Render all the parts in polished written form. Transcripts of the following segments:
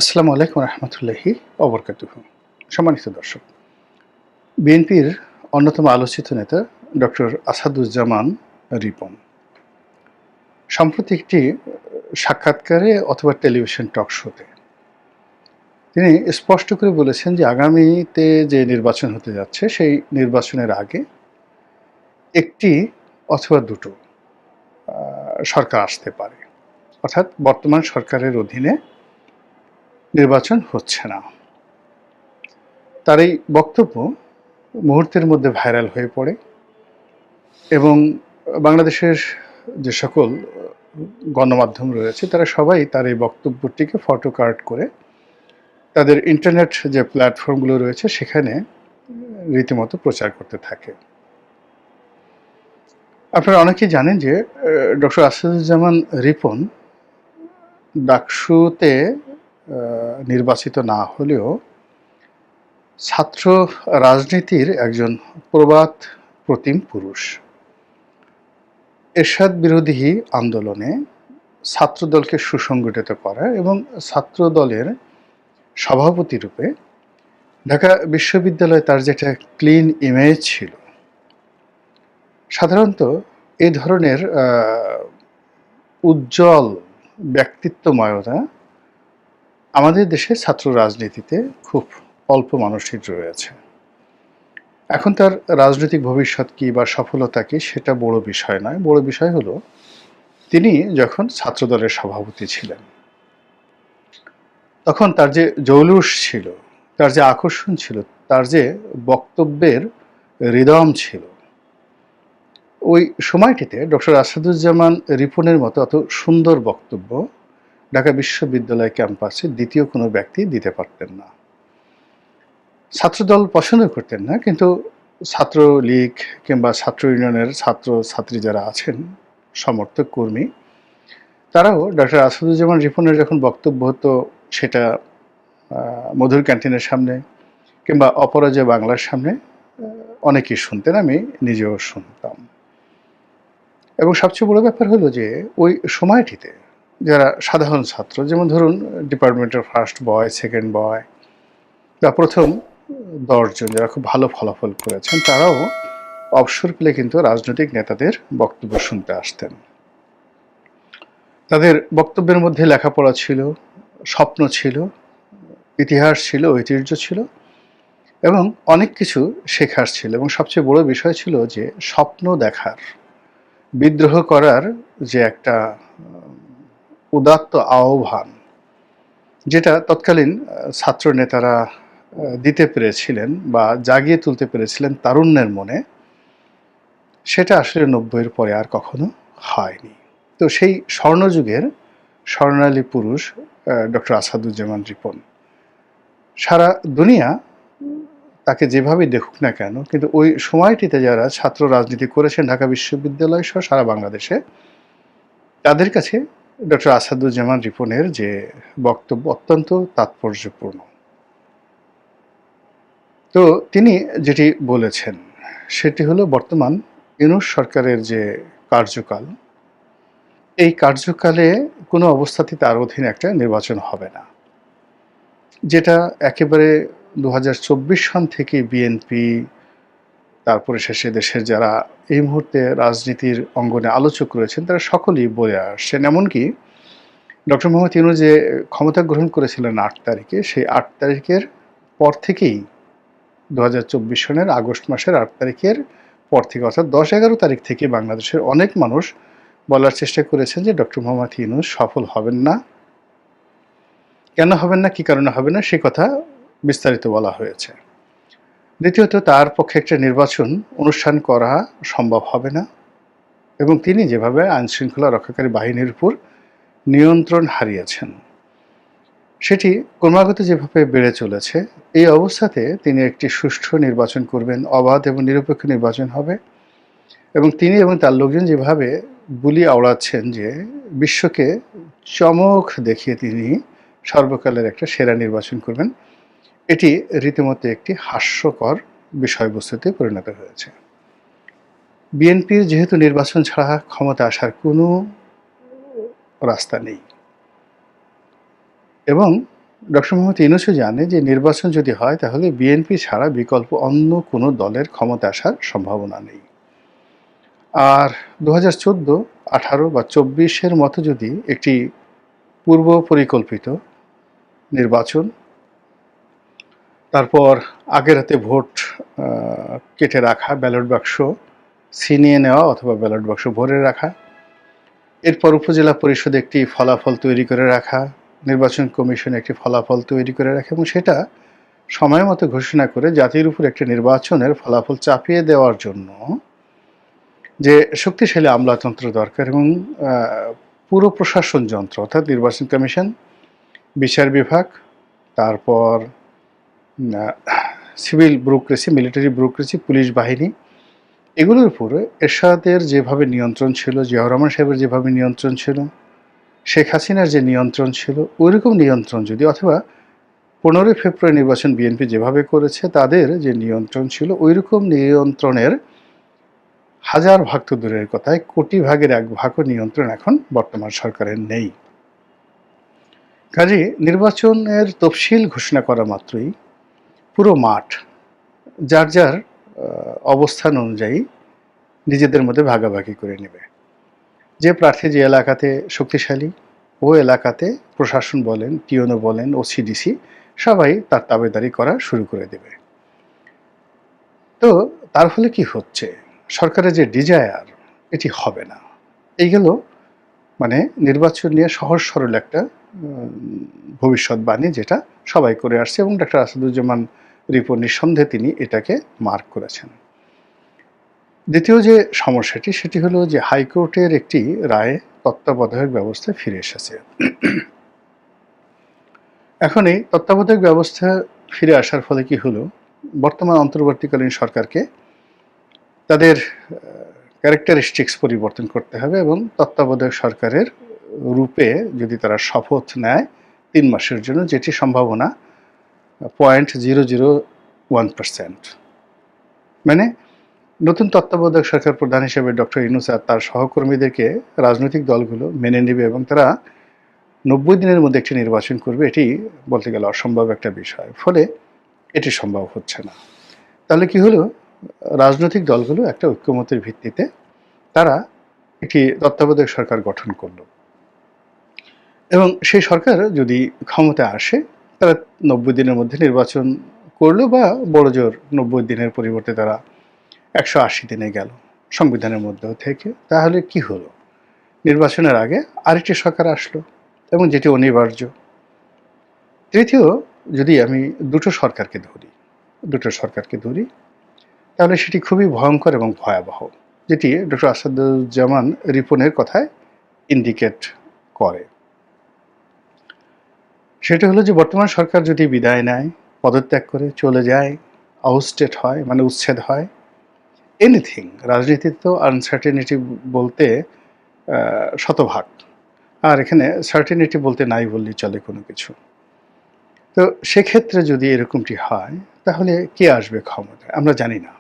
আসসালামু আলাইকুম রহমতুল্লাহি অবরকাতুহু। সম্মানিত দর্শক, বিএনপির অন্যতম আলোচিত নেতা ডক্টর আসাদুজ্জামান রিপন সম্প্রতি একটি সাক্ষাৎকারে অথবা টেলিভিশন টক শোতে তিনি স্পষ্ট করে বলেছেন যে আগামীতে যে নির্বাচন হতে যাচ্ছে সেই নির্বাচনের আগে একটি অথবা দুটো সরকার আসতে পারে, অর্থাৎ বর্তমান সরকারের অধীনে নির্বাচন হচ্ছে না। তার এই বক্তব্য মুহূর্তের মধ্যে ভাইরাল হয়ে পড়ে এবং বাংলাদেশের যে সকল গণমাধ্যম রয়েছে তারা সবাই তার এই বক্তব্যটিকে ফটো কার্ড করে তাদের ইন্টারনেট যে প্ল্যাটফর্মগুলো রয়েছে সেখানে রীতিমতো প্রচার করতে থাকে। আপনারা অনেকেই জানেন যে ডক্টর আসাদুজ্জামান রিপন ডাকসুতে নির্বাচিত না হলেও ছাত্র রাজনীতির একজন প্রবাদ প্রতিম পুরুষ। এরশাদ বিরোধী আন্দোলনে ছাত্রদলকে সুসংগঠিত করা এবং ছাত্রদলের সভাপতি রূপে ঢাকা বিশ্ববিদ্যালয়ে তার যেটা ক্লিন ইমেজ ছিল, সাধারণত এই ধরনের উজ্জ্বল ব্যক্তিত্বময়তা আমাদের দেশে ছাত্র রাজনীতিতে খুব অল্প মানুষই রয়েছে। এখন তার রাজনৈতিক ভবিষ্যৎ কি বা সফলতা কি সেটা বড় বিষয় নয়। বড় বিষয় হলো তিনি যখন ছাত্রদলের সভাপতি ছিলেন তখন তার যে জৌলুস ছিল, তার যে আকর্ষণ ছিল, তার যে বক্তব্যের হৃদম ছিল, ওই সময়টিতে ডক্টর আসাদুজ্জামান রিপনের মতো অত সুন্দর বক্তব্য ঢাকা বিশ্ববিদ্যালয় ক্যাম্পাসে দ্বিতীয় কোনো ব্যক্তি দিতে পারতেন না। ছাত্রদল পছন্দ করতেন না, কিন্তু ছাত্রলীগ কিংবা ছাত্র ইউনিয়নের ছাত্র ছাত্রী যারা আছেন, সমর্থক কর্মী, তারাও ডক্টর আসাদুজ্জামান রিপনের যখন বক্তব্য হতো সেটা মধুর ক্যান্টিনের সামনে কিংবা অপরাজয় বাংলার সামনে অনেকেই শুনতেন, আমি নিজেও শুনতাম। এবং সবচেয়ে বড় ব্যাপার হলো যে ওই সময়টিতে যারা সাধারণ ছাত্র, যেমন ধরুন ডিপার্টমেন্টের ফার্স্ট বয়, সেকেন্ড বয় বা প্রথম 10 জন যারা খুব ভালো ফলাফল করেছেন, তারাও অবসর পেলে কিন্তু রাজনৈতিক নেতাদের বক্তব্য শুনতে আসতেন। তাদের বক্তব্যের মধ্যে লেখাপড়া ছিল, স্বপ্ন ছিল, ইতিহাস ছিল, ঐতিহ্য ছিল এবং অনেক কিছু শেখার ছিল। এবং সবচেয়ে বড় বিষয় ছিল যে স্বপ্ন দেখার, বিদ্রোহ করার যে একটা উদাত্ত আহ্বান, যেটা তৎকালীন ছাত্র নেতারা দিতে পেরেছিলেন বা জাগিয়ে তুলতে পেরেছিলেন তারুণ্যের মনে, সেটা আসলে 90-এর পরে আর কখনো হয়নি। তো সেই স্বর্ণযুগের স্বর্ণালী পুরুষ ডক্টর আসাদুজ্জামান রিপন, সারা দুনিয়া তাকে যেভাবেই দেখুক না কেন, কিন্তু ওই সময়টিতে যারা ছাত্র রাজনীতি করেছেন ঢাকা বিশ্ববিদ্যালয় সহ সারা বাংলাদেশে, তাদের কাছে ডক্টর আসাদুজ্জামান রিপনের যে বক্তব্য অত্যন্ত তাৎপর্যপূর্ণ। তো তিনি যেটি বলেছেন সেটি হলো বর্তমান ইউনূস সরকারের যে কার্যকাল, এই কার্যকালে কোনো অবস্থাতেই তার অধীনে একটা নির্বাচন হবে না, যেটা একেবারে 2024 সন থেকে বিএনপি, তারপরে শেষে দেশের যারা এই মুহূর্তে রাজনীতির অঙ্গনে আলোচক রয়েছেন তারা সকলেই বলে আসছেন। এমনকি ডক্টর মোহাম্মদ ইউনূস যে ক্ষমতা গ্রহণ করেছিলেন 8 তারিখে, সেই 8 তারিখের পর থেকেই 2024 সনের আগস্ট মাসের 8 তারিখের পর থেকে, অর্থাৎ 10-11 তারিখ থেকে বাংলাদেশের অনেক মানুষ বলার চেষ্টা করেছেন যে ডক্টর মোহাম্মদ ইউনূস সফল হবেন না। কেন হবেন না, কী কারণে হবে না, সে কথা বিস্তারিত বলা হয়েছে। দ্বিতীয়ত, তার পক্ষে একটা নির্বাচন অনুষ্ঠান করা সম্ভব হবে না এবং তিনি যেভাবে আইনশৃঙ্খলা রক্ষাকারী বাহিনীর উপর নিয়ন্ত্রণ হারিয়েছেন, সেটি ক্রমাগত যেভাবে বেড়ে চলেছে, এই অবস্থাতে তিনি একটি সুষ্ঠু নির্বাচন করবেন, অবাধ এবং নিরপেক্ষ নির্বাচন হবে এবং তিনি এবং তার লোকজন যেভাবে বুলি আওড়াচ্ছেন যে বিশ্বকে চমক দেখিয়ে তিনি সর্বকালের একটা সেরা নির্বাচন করবেন, এটি রীতিমতো একটি হাস্যকর বিষয়বস্তুতে পরিণত হয়েছে। বিএনপির যেহেতু নির্বাচন ছাড়া ক্ষমতা আসার কোনো রাস্তা নেই এবং ডক্টর মোহাম্মদ ইউনূসও জানে যে নির্বাচন যদি হয় তাহলে বিএনপি ছাড়া বিকল্প অন্য কোনো দলের ক্ষমতায় আসার সম্ভাবনা নেই। আর ২০১৪, ১৮ বা ২৪-এর মতো যদি একটি পূর্ব পরিকল্পিত নির্বাচন, তারপর আগের রাতে ভোট কেটে রাখা, ব্যালট বাক্স ছিনিয়ে নেওয়া অথবা ব্যালট বাক্স ভরে রাখা, এরপর উপজেলা পরিষদে একটি ফলাফল তৈরি করে রাখা, নির্বাচন কমিশনে একটি ফলাফল তৈরি করে রাখা এবং সেটা সময় মতো ঘোষণা করে জাতির উপর একটি নির্বাচনের ফলাফল চাপিয়ে দেওয়ার জন্য যে শক্তিশালী আমলাতন্ত্র দরকার এবং পুরো প্রশাসন যন্ত্র অর্থাৎ নির্বাচন কমিশন, বিচার বিভাগ, তারপর civil bureaucracy, military bureaucracy, police বাহিনী, এগুলোর উপরে এরশাদের যেভাবে নিয়ন্ত্রণ ছিল, জিয়াউর রহমান সাহেবের যেভাবে নিয়ন্ত্রণ ছিল, শেখ হাসিনার যে নিয়ন্ত্রণ ছিল, ওইরকম নিয়ন্ত্রণ যদি, অথবা 15 ফেব্রুয়ারি নির্বাচন বিএনপি যেভাবে করেছে তাদের যে নিয়ন্ত্রণ ছিল, ওইরকম নিয়ন্ত্রণের হাজার ভাগ তো দূরের কথায় কোটি ভাগের 1 ভাগও নিয়ন্ত্রণ এখন বর্তমান সরকারের নেই। কাজেই নির্বাচনের তফসিল ঘোষণা করা মাত্রই পুরো মাঠ যার যার অবস্থান অনুযায়ী নিজেদের মধ্যে ভাগাভাগি করে নেবে। যে প্রার্থী যে এলাকাতে শক্তিশালী, ও এলাকাতে প্রশাসন বলেন, টিওনো বলেন, ওসিডিসি সবাই তার তাবেদারি করা শুরু করে দেবে। তো তার ফলে কি হচ্ছে, সরকারের যে ডিজায়ার এটি হবে না। এইগুলো মানে নির্বাচন নিয়ে সহজ সরল একটা ভবিষ্যৎবাণী যেটা সবাই করে আসছে এবং ডক্টর আসাদুজ্জামান রিপন নিঃসন্দেহে তিনি এটাকে মার্ক করেছেন। দ্বিতীয় যে সমস্যাটি সেটি হলো যে হাইকোর্টের একটি রায়ে তত্ত্বাবধায়ক ব্যবস্থা ফিরে এসেছে। এখন এই তত্ত্বাবধায়ক ব্যবস্থা ফিরে আসার ফলে কি হলো, বর্তমান অন্তর্বর্তীকালীন সরকারকে তাদের ক্যারেক্টারিস্টিক্স পরিবর্তন করতে হবে এবং তত্ত্বাবধায়ক সরকারের রূপে যদি তারা শপথ নেয় 3 মাসের জন্য, যেটি সম্ভাবনা 0.001%। মানে নতুন তত্ত্বাবধায়ক সরকার প্রধান হিসেবে ডক্টর ইউনূস আর তার সহকর্মীদেরকে রাজনৈতিক দলগুলো মেনে নেবে এবং তারা 90 দিনের মধ্যে একটি নির্বাচন করবে, এটি বলতে গেলে অসম্ভব একটা বিষয়। ফলে এটি সম্ভব হচ্ছে না। তাহলে কি হলো, রাজনৈতিক দলগুলো একটা ঐক্যমতের ভিত্তিতে তারা একটি তত্ত্বাবধায়ক সরকার গঠন করলো এবং সেই সরকার যদি ক্ষমতায় আসে তারা 90 দিনের মধ্যে নির্বাচন করলো বা বড়জোর 90 দিনের পরিবর্তে তারা 180 দিনে গেল সংবিধানের মধ্যে থেকে। তাহলে কি হলো, নির্বাচনের আগে আরেকটি সরকার আসলো এবং যেটি অনিবার্য। তৃতীয়, যদি আমি দুটো সরকারকে ধরি তাহলে সেটি খুবই ভয়ঙ্কর এবং ভয়াবহ, যেটি ডক্টর আসাদুজ্জামান রিপনের কথায় ইন্ডিকেট করে। সেটা হলো যে বর্তমান সরকার যদি বিদায় নেয়, পদত্যাগ করে চলে যায়, আউস্টেড হয় মানে উচ্ছেদ হয়, এনিথিং, রাজনীতিতে তো আনসার্টেনিটি বলতে শতভাগ, আর এখানে সার্টেনিটি বলতে নাই বললেই চলে কোনো কিছু। তো সেক্ষেত্রে যদি এরকমটি হয় তাহলে কে আসবে ক্ষমতায় আমরা জানি না।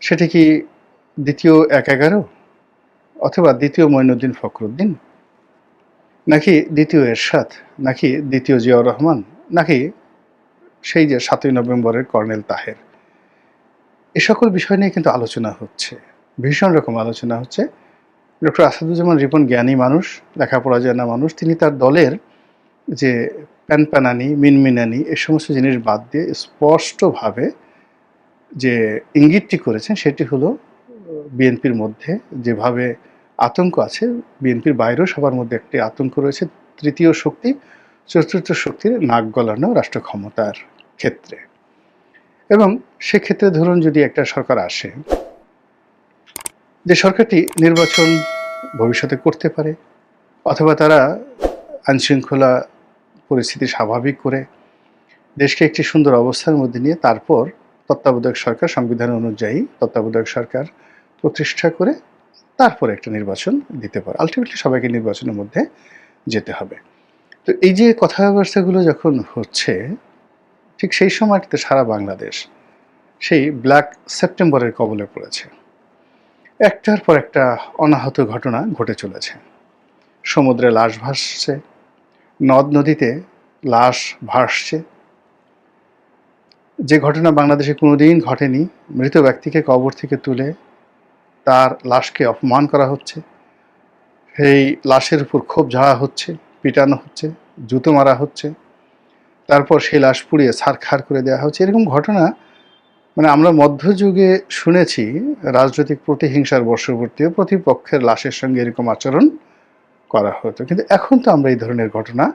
সেটা কি দ্বিতীয় ১/১১ অথবা দ্বিতীয় মঈনুদ্দিন ফখরুদ্দিন, নাকি দ্বিতীয় এরশাদ, নাকি দ্বিতীয় জিয়াউর রহমান, নাকি সেই যে ৭ই নভেম্বরের কর্নেল তাহের? এ সকল বিষয় নিয়ে কিন্তু আলোচনা হচ্ছে, ভীষণ রকম আলোচনা হচ্ছে। ডক্টর আসাদুজ্জামান রিপন জ্ঞানী মানুষ, লেখাপড়া জানা মানুষ, তিনি তার দলের যে প্যানপ্যানানি, মিনমিনানি এ সমস্ত জিনিস বাদ দিয়ে স্পষ্টভাবে যে ইঙ্গিতটি করেছেন সেটি হলো বিএনপির মধ্যে যেভাবে আতঙ্ক আছে, বিএনপির বাইরেও সবার মধ্যে একটি আতঙ্ক রয়েছে তৃতীয় শক্তি, চতুর্থ শক্তির নাক গলানো রাষ্ট্র ক্ষমতার ক্ষেত্রে। এবং সেক্ষেত্রে ধরুন যদি একটা সরকার আসে, যে সরকারটি নির্বাচন ভবিষ্যতে করতে পারে অথবা তারা আইনশৃঙ্খলা পরিস্থিতি স্বাভাবিক করে দেশকে একটি সুন্দর অবস্থার মধ্যে নিয়ে তারপর তত্ত্বাবধায়ক সরকার, সংবিধান অনুযায়ী তত্ত্বাবধায়ক সরকার প্রতিষ্ঠা করে তারপরে একটা নির্বাচন দিতে পারে। আলটিমেটলি সবাইকে নির্বাচনের মধ্যে যেতে হবে। তো এই যে কথাবার্তাগুলো যখন হচ্ছে, ঠিক সেই সময়টিতে সারা বাংলাদেশ সেই ব্ল্যাক সেপ্টেম্বরের কবলে পড়েছে। একটার পর একটা অনাহত ঘটনা ঘটে চলেছে। সমুদ্রে লাশ ভাসছে, নদ নদীতে লাশ ভাসছে, যে ঘটনা বাংলাদেশে কোনোদিন ঘটেনি। মৃত ব্যক্তিকে কবর থেকে তুলে তার লাশকে অপমান করা হচ্ছে, সেই লাশের উপর ক্ষোভ ঝাড়া হচ্ছে, পিটানো হচ্ছে, জুতো মারা হচ্ছে, তারপর সেই লাশ পুড়িয়ে ছারখার করে দেওয়া হচ্ছে। এরকম ঘটনা মানে আমরা মধ্যযুগে শুনেছি, রাজনৈতিক প্রতিহিংসার বশবর্তীও প্রতিপক্ষের লাশের সঙ্গে এরকম আচরণ করা হতো। কিন্তু এখন তো আমরা এই ধরনের ঘটনা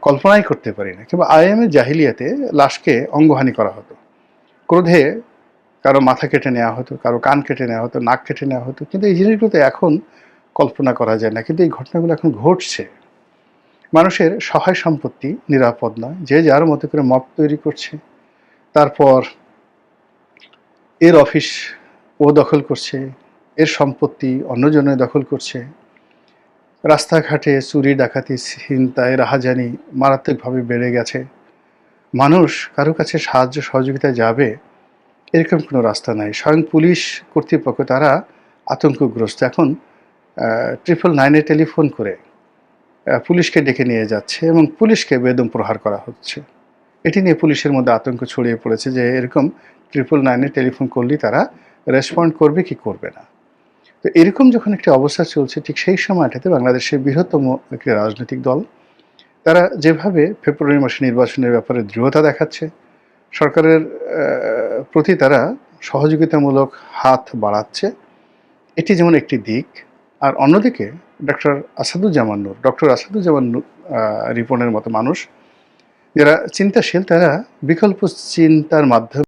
কল্পনাই করতে পারি না। কিংবা আইএমএ জাহিলিয়াতে লাশকে অঙ্গহানি করা হতো, ক্রোধে কারো মাথা কেটে নেওয়া হতো, কারো কান কেটে নেওয়া হতো, নাক কেটে নেওয়া হতো। কিন্তু এই জিনিসগুলো তো এখন কল্পনা করা যায় না, কিন্তু এই ঘটনাগুলো এখন ঘটছে। মানুষের সহায় সম্পত্তি নিরাপদ নয়, যে যার মতো করে মব তৈরি করছে, তারপর এর অফিস ও দখল করছে, এর সম্পত্তি অন্যজনে দখল করছে। রাস্তাঘাটে চুরি ডাকাতি ছিনতাই রাহাজানি মারাত্মকভাবে বেড়ে গেছে। মানুষ কারো কাছে সাহায্য সহযোগিতায় যাবে এরকম কোনো রাস্তা নাই। স্বয়ং পুলিশ কর্তৃপক্ষ তারা আতঙ্কগ্রস্ত। এখন 999-এ টেলিফোন করে পুলিশকে ডেকে নিয়ে যাচ্ছে এবং পুলিশকে বেদম প্রহার করা হচ্ছে। এটি নিয়ে পুলিশের মধ্যে আতঙ্ক ছড়িয়ে পড়েছে যে এরকম 999-এ টেলিফোন করলেই তারা রেসপন্ড করবে কি করবে না। তো এরকম যখন একটি অবস্থা চলছে, ঠিক সেই সময়টাতে বাংলাদেশের বৃহত্তম একটি রাজনৈতিক দল তারা যেভাবে ফেব্রুয়ারি মাসে নির্বাচনের ব্যাপারে দৃঢ়তা দেখাচ্ছে, সরকারের প্রতি তারা সহযোগিতামূলক হাত বাড়াচ্ছে, এটি যেমন একটি দিক। আর অন্যদিকে ডক্টর আসাদুজ্জামান নূর রিপনের মতো মানুষ যারা চিন্তাশীল, তারা বিকল্প চিন্তার মাধ্যমে